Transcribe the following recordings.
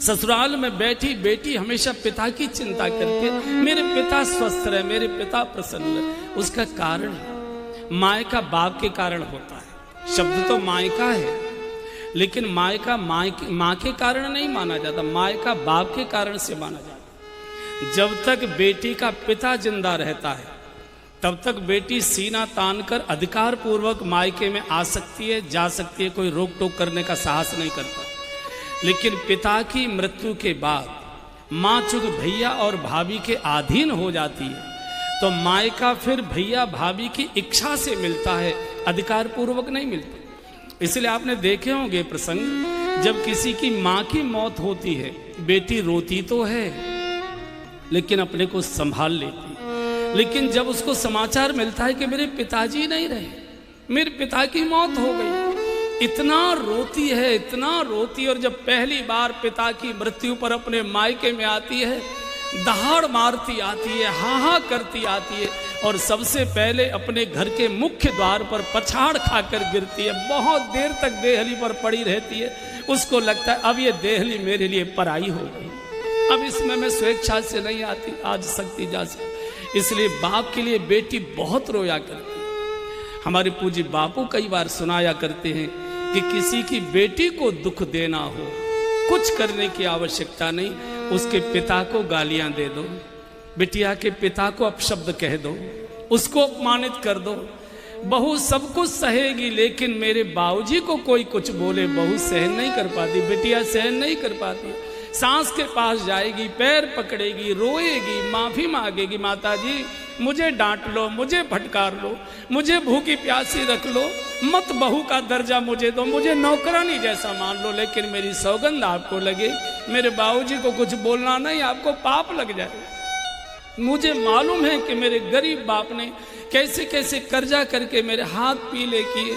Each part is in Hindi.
ससुराल में बैठी बेटी हमेशा पिता की चिंता करती है, मेरे पिता स्वस्थ रहे, मेरे पिता प्रसन्न रहे। उसका कारण है मायका बाप के कारण होता है। शब्द तो मायका है, लेकिन मायका माँ के कारण नहीं माना जाता, मायका बाप के कारण से माना जाता। जब तक बेटी का पिता जिंदा रहता है तब तक बेटी सीना तान कर अधिकार पूर्वक मायके में आ सकती है, जा सकती है, कोई रोक टोक करने का साहस नहीं करता। लेकिन पिता की मृत्यु के बाद माँ चूंक भैया और भाभी के अधीन हो जाती है तो मायका फिर भैया भाभी की इच्छा से मिलता है, अधिकार पूर्वक नहीं मिलता। इसलिए आपने देखे होंगे प्रसंग, जब किसी की माँ की मौत होती है बेटी रोती तो है लेकिन अपने को संभाल लेती है। लेकिन जब उसको समाचार मिलता है कि मेरे पिताजी नहीं रहे, मेरे पिता की मौत हो गई, इतना रोती है, इतना रोती। और जब पहली बार पिता की मृत्यु पर अपने मायके में आती है, दहाड़ मारती आती है, हाँ करती आती है और सबसे पहले अपने घर के मुख्य द्वार पर पछाड़ खाकर गिरती है। बहुत देर तक देहली पर पड़ी रहती है। उसको लगता है अब ये देहली मेरे लिए पराई हो गई, अब इसमें मैं स्वेच्छा से नहीं आती आज सकती जा सकती। इसलिए बाप के लिए बेटी बहुत रोया करती है। हमारे पूज्य बापू कई बार सुनाया करते हैं कि किसी की बेटी को दुख देना हो, कुछ करने की आवश्यकता नहीं, उसके पिता को गालियां दे दो, बिटिया के पिता को अपशब्द कह दो, उसको अपमानित कर दो। बहू सब कुछ सहेगी लेकिन मेरे बाबूजी को कोई कुछ बोले बहू सहन नहीं कर पाती, बिटिया सहन नहीं कर पाती। सास के पास जाएगी, पैर पकड़ेगी, रोएगी, माफी मांगेगी, माताजी मुझे डांट लो, मुझे फटकार लो, मुझे भूखी प्यासी रख लो, मत बहू का दर्जा मुझे दो, मुझे नौकरानी जैसा मान लो, लेकिन मेरी सौगंध आपको लगे मेरे बाबूजी को कुछ बोलना नहीं, आपको पाप लग जाए। मुझे मालूम है कि मेरे गरीब बाप ने कैसे कैसे कर्जा करके मेरे हाथ पीले किए।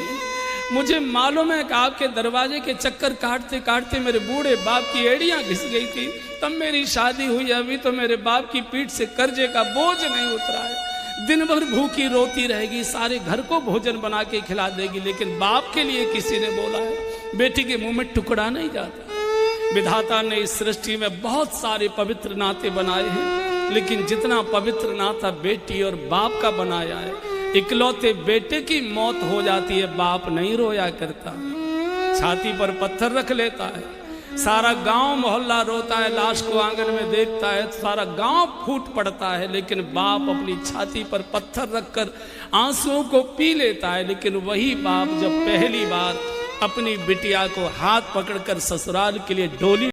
मुझे मालूम है कि आपके दरवाजे के चक्कर काटते काटते मेरे बूढ़े बाप की एड़ियां घिस गई थी, तब मेरी शादी हुई। अभी तो मेरे बाप की पीठ से कर्जे का बोझ नहीं उतरा है। दिन भर भूखी रोती रहेगी, सारे घर को भोजन बना के खिला देगी, लेकिन बाप के लिए किसी ने बोला है बेटी के मुंह में टुकड़ा नहीं जाता। विधाता ने इस सृष्टि में बहुत सारे पवित्र नाते बनाए हैं, लेकिन जितना पवित्र नाता बेटी और बाप का बनाया है, इकलौते बेटे की मौत हो जाती है बाप नहीं रोया करता, छाती पर पत्थर रख लेता है। सारा गांव मोहल्ला रोता है, लाश को आंगन में देखता है, सारा गांव फूट पड़ता है, लेकिन बाप अपनी छाती पर पत्थर रखकर आंसुओं को पी लेता है। लेकिन वही बाप जब पहली बार अपनी बिटिया को हाथ पकड़कर ससुराल के लिए डोली